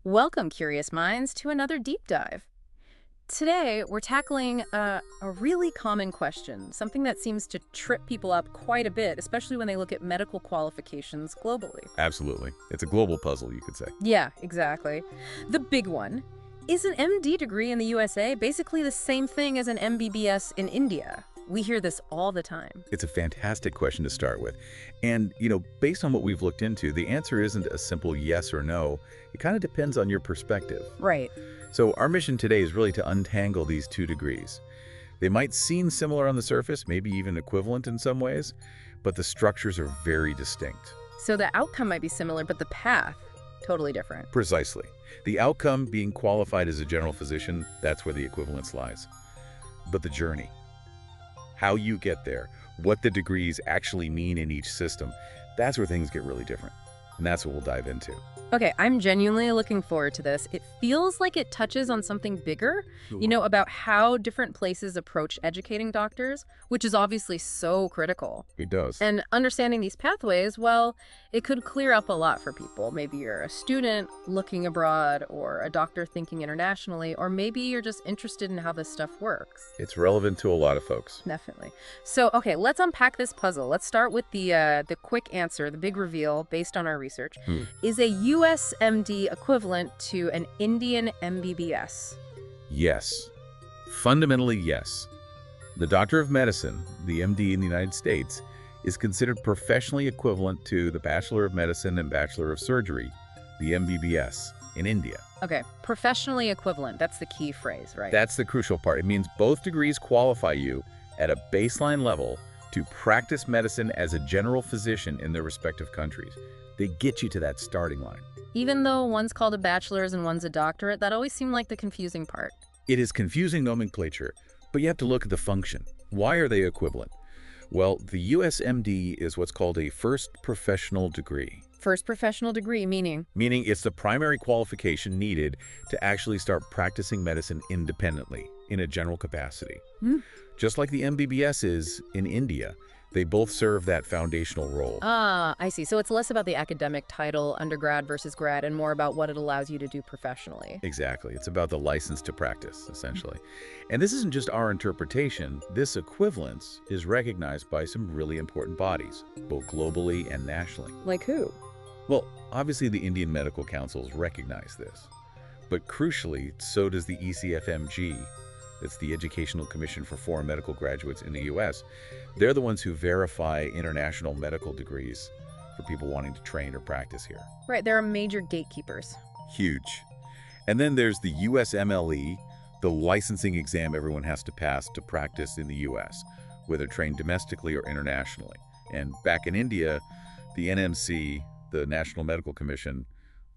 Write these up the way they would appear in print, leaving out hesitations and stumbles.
Welcome, curious minds, to another deep dive. Today, we're tackling a really common question, something that seems to trip people up quite a bit, especially when they look at medical qualifications globally. Absolutely. It's a global puzzle, you could say. Yeah, exactly. The big one, is an MD degree in the USA basically the same thing as an MBBS in India? We hear this all the time. It's a fantastic question to start with. And, based on what we've looked into, the answer isn't a simple yes or no. It kind of depends on your perspective. Right. So our mission today is really to untangle these two degrees. They might seem similar on the surface, maybe even equivalent in some ways, but the structures are very distinct. So the outcome might be similar, but the path, totally different. Precisely. The outcome, being qualified as a general physician, that's where the equivalence lies. But the journey, how you get there, what the degrees actually mean in each system, that's where things get really different. And that's what we'll dive into. Okay, I'm genuinely looking forward to this. It feels like it touches on something bigger, about how different places approach educating doctors, which is obviously so critical. It does. And understanding these pathways, well, it could clear up a lot for people. Maybe you're a student looking abroad, or a doctor thinking internationally, or maybe you're just interested in how this stuff works. It's relevant to a lot of folks. Definitely. So, okay, let's unpack this puzzle. Let's start with the quick answer, the big reveal based on our research. Is a US MD equivalent to an Indian MBBS? Yes. Fundamentally, yes. The Doctor of Medicine, the MD in the United States, is considered professionally equivalent to the Bachelor of Medicine and Bachelor of Surgery, the MBBS, in India. Okay, professionally equivalent. That's the key phrase, right? That's the crucial part. It means both degrees qualify you at a baseline level to practice medicine as a general physician in their respective countries. They get you to that starting line. Even though one's called a bachelor's and one's a doctorate, that always seemed like the confusing part. It is confusing nomenclature, but you have to look at the function. Why are they equivalent? Well, the USMD is what's called a first professional degree. First professional degree, meaning? Meaning it's the primary qualification needed to actually start practicing medicine independently in a general capacity. Just like the MBBS is in India, they both serve that foundational role. Ah, I see. So it's less about the academic title, undergrad versus grad, and more about what it allows you to do professionally. Exactly. It's about the license to practice, essentially. And this isn't just our interpretation. This equivalence is recognized by some really important bodies, both globally and nationally. Like who? Well, obviously the Indian medical councils recognize this. But crucially, so does the ECFMG. It's the Educational Commission for Foreign Medical Graduates in the U.S. They're the ones who verify international medical degrees for people wanting to train or practice here. Right, there are major gatekeepers. Huge. And then there's the USMLE, the licensing exam everyone has to pass to practice in the U.S., whether trained domestically or internationally. And back in India, the NMC, the National Medical Commission,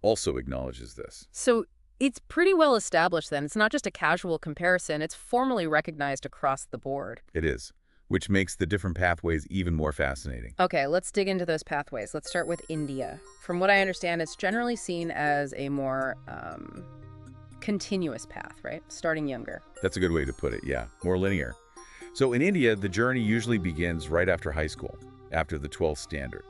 also acknowledges this. So it's pretty well established then. It's not just a casual comparison. It's formally recognized across the board. It is, which makes the different pathways even more fascinating. Okay, let's dig into those pathways. Let's start with India. From what I understand, it's generally seen as a more continuous path, right? Starting younger. That's a good way to put it, yeah. More linear. So in India, the journey usually begins right after high school, after the 12th standard.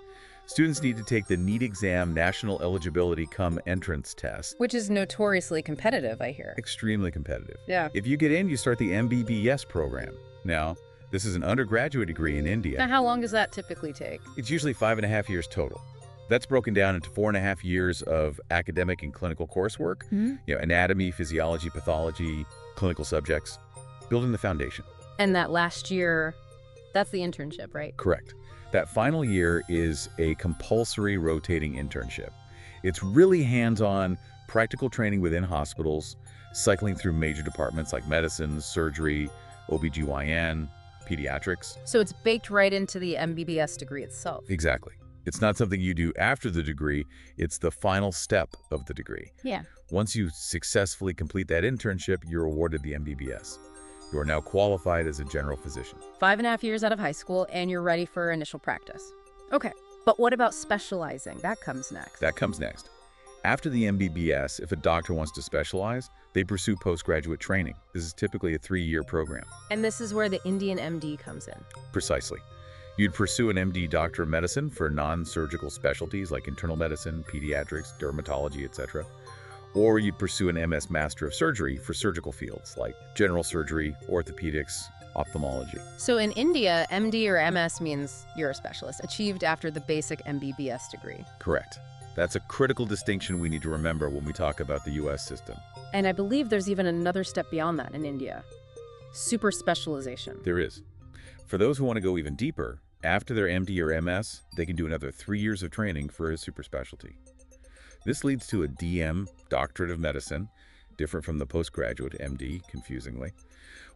Students need to take the NEET exam, National Eligibility Cum Entrance Test. Which is notoriously competitive, I hear. Extremely competitive. Yeah. If you get in, you start the MBBS program. Now, this is an undergraduate degree in India. Now, how long does that typically take? It's usually 5.5 years total. That's broken down into 4.5 years of academic and clinical coursework, anatomy, physiology, pathology, clinical subjects, building the foundation. And that last year, that's the internship, right? Correct. That final year is a compulsory rotating internship. It's really hands-on, practical training within hospitals, cycling through major departments like medicine, surgery, OBGYN, pediatrics. So it's baked right into the MBBS degree itself. Exactly. It's not something you do after the degree, it's the final step of the degree. Yeah. Once you successfully complete that internship, you're awarded the MBBS. You are now qualified as a general physician. 5.5 years out of high school, and you're ready for initial practice. Okay, but what about specializing? That comes next. That comes next. After the MBBS, if a doctor wants to specialize, they pursue postgraduate training. This is typically a 3-year program. And this is where the Indian MD comes in. Precisely. You'd pursue an MD Doctor of Medicine for non-surgical specialties like internal medicine, pediatrics, dermatology, etc. Or you'd pursue an MS Master of Surgery for surgical fields like general surgery, orthopedics, ophthalmology. So in India, MD or MS means you're a specialist, achieved after the basic MBBS degree. Correct. That's a critical distinction we need to remember when we talk about the U.S. system. And I believe there's even another step beyond that in India. Super specialization. There is. For those who want to go even deeper, after their MD or MS, they can do another 3 years of training for a super specialty. This leads to a DM, Doctorate of Medicine, different from the postgraduate MD, confusingly,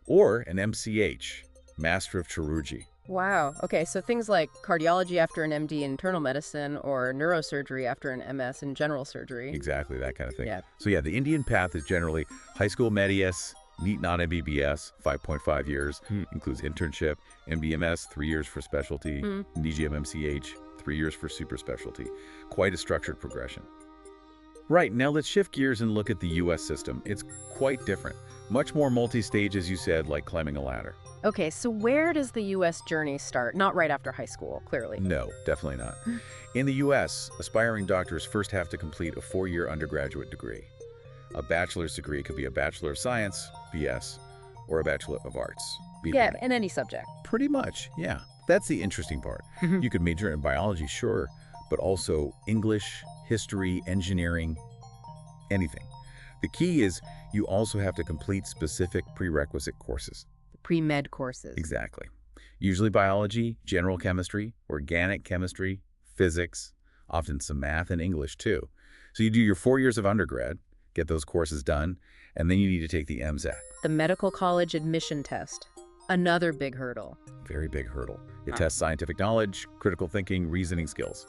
or an MCH, Master of Chirurgy. Wow. Okay, so things like cardiology after an MD in internal medicine or neurosurgery after an MS in general surgery. Exactly, that kind of thing. Yeah. So yeah, the Indian path is generally high school MBBS, NEET non-MBBS, 5.5 years, includes internship, MDMS, 3 years for specialty, DGM MCH, 3 years for super specialty. Quite a structured progression. Right, now let's shift gears and look at the U.S. system. It's quite different. Much more multi-stage, as you said, like climbing a ladder. Okay, so where does the U.S. journey start? Not right after high school, clearly. No, definitely not. In the U.S., aspiring doctors first have to complete a 4-year undergraduate degree. A bachelor's degree could be a Bachelor of Science, BS, or a Bachelor of Arts, B. Yeah, in any subject. Pretty much, yeah. That's the interesting part. You could major in biology, sure, but also English, history, engineering, anything. The key is you also have to complete specific prerequisite courses. Pre-med courses. Exactly. Usually biology, general chemistry, organic chemistry, physics, often some math and English too. So you do your 4 years of undergrad, get those courses done, and then you need to take the MSAT. The medical college admission test. Another big hurdle. Very big hurdle. It tests scientific knowledge, critical thinking, reasoning skills.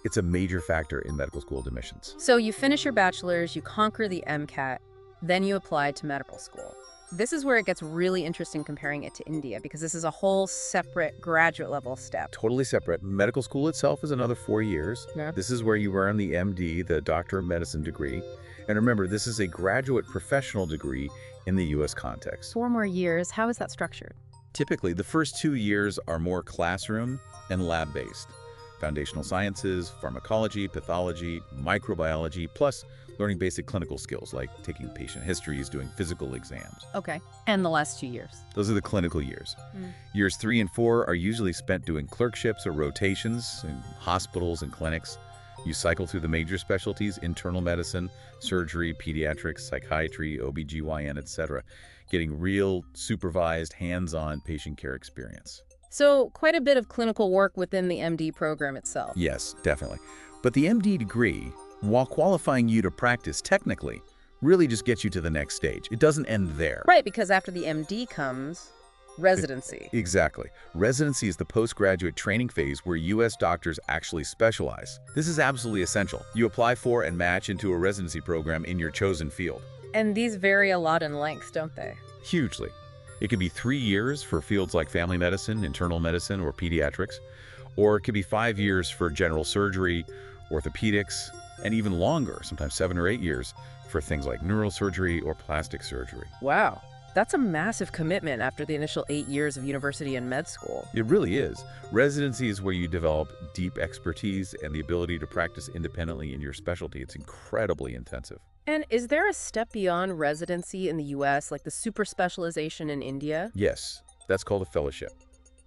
It's a major factor in medical school admissions. So you finish your bachelor's, you conquer the MCAT, then you apply to medical school. This is where it gets really interesting comparing it to India, because this is a whole separate graduate level step. Totally separate. Medical school itself is another 4 years. Yeah. This is where you earn the MD, the Doctor of Medicine degree. And remember, this is a graduate professional degree in the U.S. context. 4 more years. How is that structured? Typically, the first 2 years are more classroom and lab-based. Foundational sciences, pharmacology, pathology, microbiology, plus learning basic clinical skills like taking patient histories, doing physical exams. Okay. And the last 2 years? Those are the clinical years. Years 3 and 4 are usually spent doing clerkships or rotations in hospitals and clinics. You cycle through the major specialties, internal medicine, surgery, pediatrics, psychiatry, OBGYN, etc., getting real, supervised, hands-on patient care experience. So quite a bit of clinical work within the MD program itself. Yes, definitely. But the MD degree, while qualifying you to practice technically, really just gets you to the next stage. It doesn't end there. Right, because after the MD comes residency. Exactly. Residency is the postgraduate training phase where U.S. doctors actually specialize. This is absolutely essential. You apply for and match into a residency program in your chosen field. And these vary a lot in length, don't they? Hugely. It could be 3 years for fields like family medicine, internal medicine, or pediatrics, or it could be 5 years for general surgery, orthopedics, and even longer, sometimes 7 or 8 years, for things like neurosurgery or plastic surgery. Wow. That's a massive commitment after the initial 8 years of university and med school. It really is. Residency is where you develop deep expertise and the ability to practice independently in your specialty. It's incredibly intensive. And is there a step beyond residency in the U.S., like the super specialization in India? Yes, that's called a fellowship.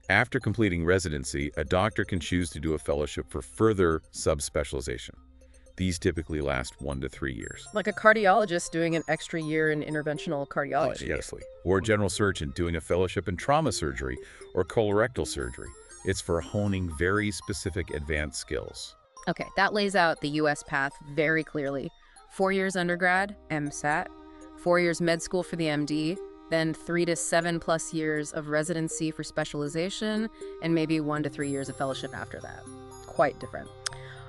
After completing residency, a doctor can choose to do a fellowship for further subspecialization. These typically last 1 to 3 years. Like a cardiologist doing an extra year in interventional cardiology. Seriously. Or a general surgeon doing a fellowship in trauma surgery or colorectal surgery. It's for honing very specific advanced skills. Okay, that lays out the U.S. path very clearly. 4 years undergrad, MSAT, 4 years med school for the MD, then 3 to 7+ years of residency for specialization, and maybe 1 to 3 years of fellowship after that. Quite different.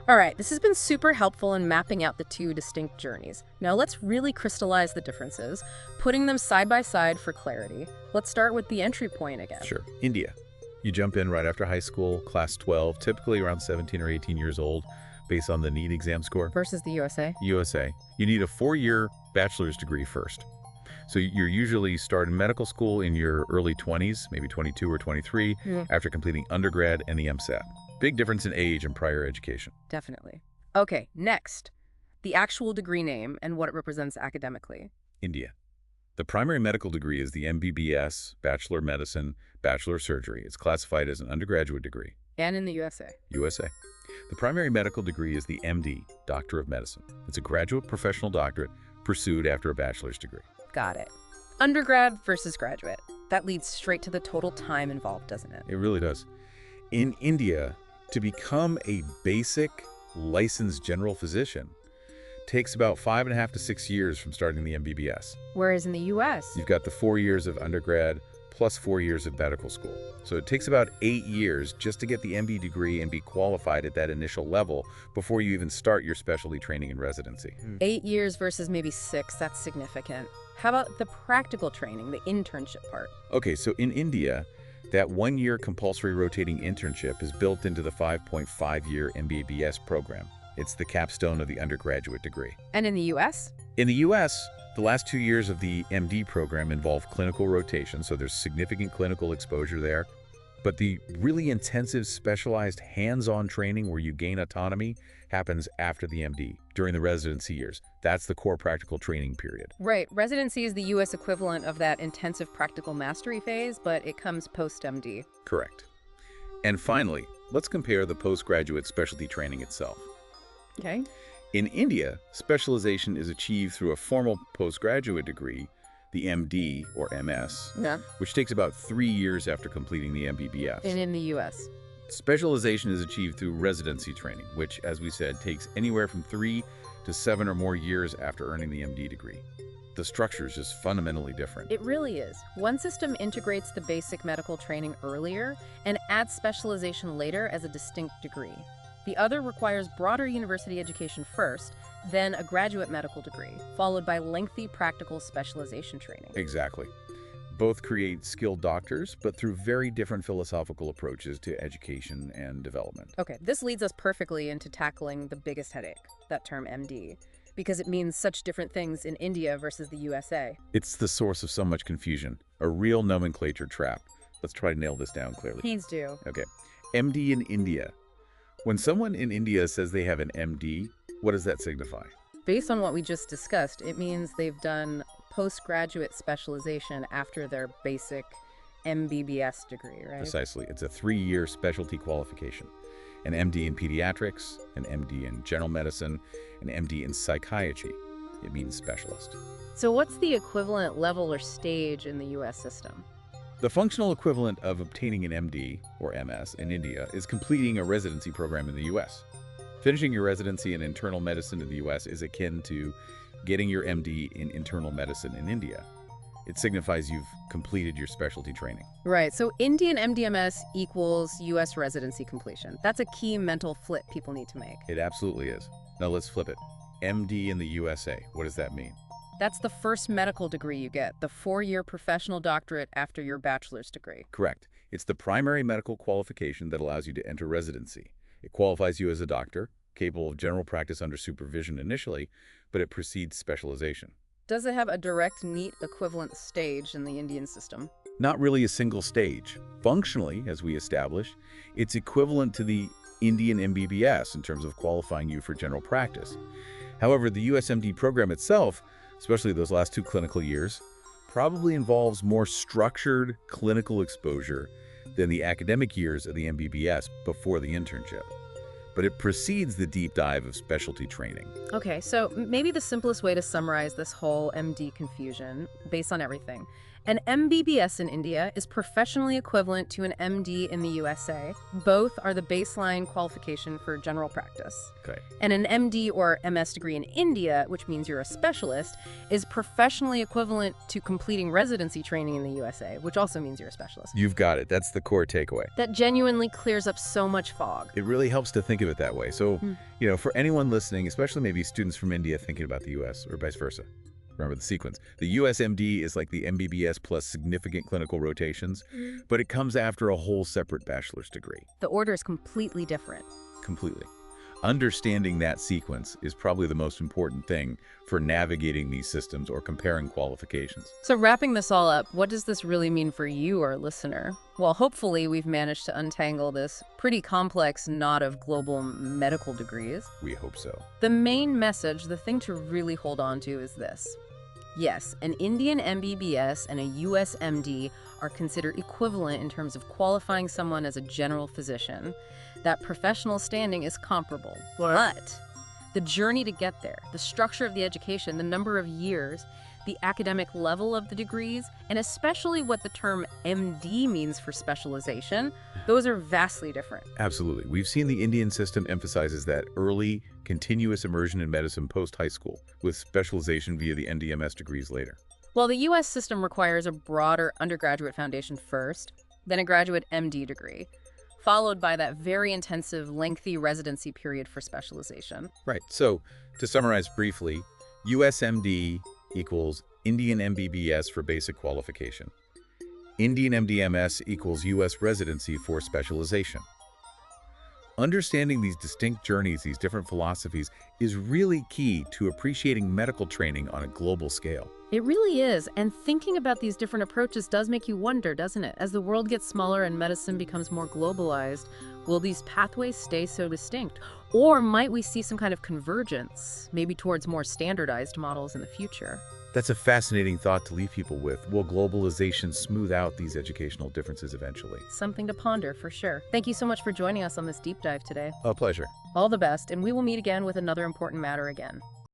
All right, this has been super helpful in mapping out the 2 distinct journeys. Now let's really crystallize the differences, putting them side by side for clarity. Let's start with the entry point again. Sure. India. You jump in right after high school, class 12, typically around 17 or 18 years old, based on the NEET exam score. Versus the USA? USA. You need a 4-year bachelor's degree first. So you're usually starting medical school in your early 20s, maybe 22 or 23, after completing undergrad and the MSAT. Big difference in age and prior education. Definitely. Okay, next. The actual degree name and what it represents academically. India. The primary medical degree is the MBBS, Bachelor of Medicine, Bachelor of Surgery. It's classified as an undergraduate degree. And in the USA. USA. The primary medical degree is the MD, Doctor of Medicine. It's a graduate professional doctorate pursued after a bachelor's degree. Got it. Undergrad versus graduate. That leads straight to the total time involved, doesn't it? It really does. In India, to become a basic licensed general physician takes about 5.5 to 6 years from starting the MBBS. Whereas in the US, You've got the 4 years of undergrad plus 4 years of medical school. So it takes about 8 years just to get the MD degree and be qualified at that initial level before you even start your specialty training and residency. 8 years versus maybe 6, that's significant. How about the practical training, the internship part? Okay, so in India, that 1-year compulsory rotating internship is built into the 5.5-year MBBS program. It's the capstone of the undergraduate degree. And in the US? In the U.S., the last 2 years of the MD program involve clinical rotation, so there's significant clinical exposure there. But the really intensive, specialized, hands-on training where you gain autonomy happens after the MD, during the residency years. That's the core practical training period. Right. Residency is the US equivalent of that intensive practical mastery phase, but it comes post-MD. Correct. And finally, let's compare the postgraduate specialty training itself. Okay. In India, specialization is achieved through a formal postgraduate degree, the MD or MS, Yeah. which takes about 3 years after completing the MBBS. And in the US? Specialization is achieved through residency training, which, as we said, takes anywhere from 3 to 7 or more years after earning the MD degree. The structure is just fundamentally different. It really is. One system integrates the basic medical training earlier and adds specialization later as a distinct degree. The other requires broader university education first, then a graduate medical degree, followed by lengthy practical specialization training. Exactly. Both create skilled doctors, but through very different philosophical approaches to education and development. Okay, this leads us perfectly into tackling the biggest headache, that term MD, because it means such different things in India versus the USA. It's the source of so much confusion, a real nomenclature trap. Let's try to nail this down clearly. Please do. Okay. MD in India. When someone in India says they have an MD, what does that signify? Based on what we just discussed, it means they've done postgraduate specialization after their basic MBBS degree, right? Precisely. It's a 3-year specialty qualification. An MD in pediatrics, an MD in general medicine, an MD in psychiatry. It means specialist. So what's the equivalent level or stage in the US system? The functional equivalent of obtaining an MD, or MS, in India is completing a residency program in the US. Finishing your residency in internal medicine in the US is akin to getting your MD in internal medicine in India. It signifies you've completed your specialty training. Right, so Indian MDMS equals US residency completion. That's a key mental flip people need to make. It absolutely is. Now let's flip it. MD in the USA, what does that mean? That's the first medical degree you get, the 4-year professional doctorate after your bachelor's degree. Correct. It's the primary medical qualification that allows you to enter residency. It qualifies you as a doctor, capable of general practice under supervision initially, but it precedes specialization. Does it have a direct, neat equivalent stage in the Indian system? Not really a single stage. Functionally, as we established, it's equivalent to the Indian MBBS in terms of qualifying you for general practice. However, the USMD program itself, especially those last 2 clinical years, probably involves more structured clinical exposure than the academic years of the MBBS before the internship. But it precedes the deep dive of specialty training. Okay, so maybe the simplest way to summarize this whole MD confusion, based on everything, an MBBS in India is professionally equivalent to an MD in the USA. Both are the baseline qualification for general practice. Okay. And an MD or MS degree in India, which means you're a specialist, is professionally equivalent to completing residency training in the USA, which also means you're a specialist. You've got it. That's the core takeaway. That genuinely clears up so much fog. It really helps to think of it that way. So, for anyone listening, especially maybe students from India thinking about the US or vice versa, remember the sequence. The USMD is like the MBBS plus significant clinical rotations, but it comes after a whole separate bachelor's degree. The order is completely different. Completely. Understanding that sequence is probably the most important thing for navigating these systems or comparing qualifications. So wrapping this all up, what does this really mean for you, our listener? Well, hopefully we've managed to untangle this pretty complex knot of global medical degrees. We hope so. The main message, the thing to really hold on to is this. Yes, an Indian MBBS and a US MD are considered equivalent in terms of qualifying someone as a general physician. That professional standing is comparable. But the journey to get there, the structure of the education, the number of years, the academic level of the degrees, and especially what the term MD means for specialization, those are vastly different. Absolutely. We've seen the Indian system emphasizes that early, continuous immersion in medicine post-high school, with specialization via the NDMS degrees later. While the US system requires a broader undergraduate foundation first, then a graduate MD degree, followed by that very intensive, lengthy residency period for specialization. Right. So, to summarize briefly, USMD equals Indian MBBS for basic qualification. Indian MDMS equals U.S. residency for specialization. Understanding these distinct journeys, these different philosophies, is really key to appreciating medical training on a global scale. It really is, and thinking about these different approaches does make you wonder, doesn't it? As the world gets smaller and medicine becomes more globalized, will these pathways stay so distinct? Or might we see some kind of convergence, maybe towards more standardized models in the future? That's a fascinating thought to leave people with. Will globalization smooth out these educational differences eventually? Something to ponder, for sure. Thank you so much for joining us on this deep dive today. A pleasure. All the best, and we will meet again with another important matter again.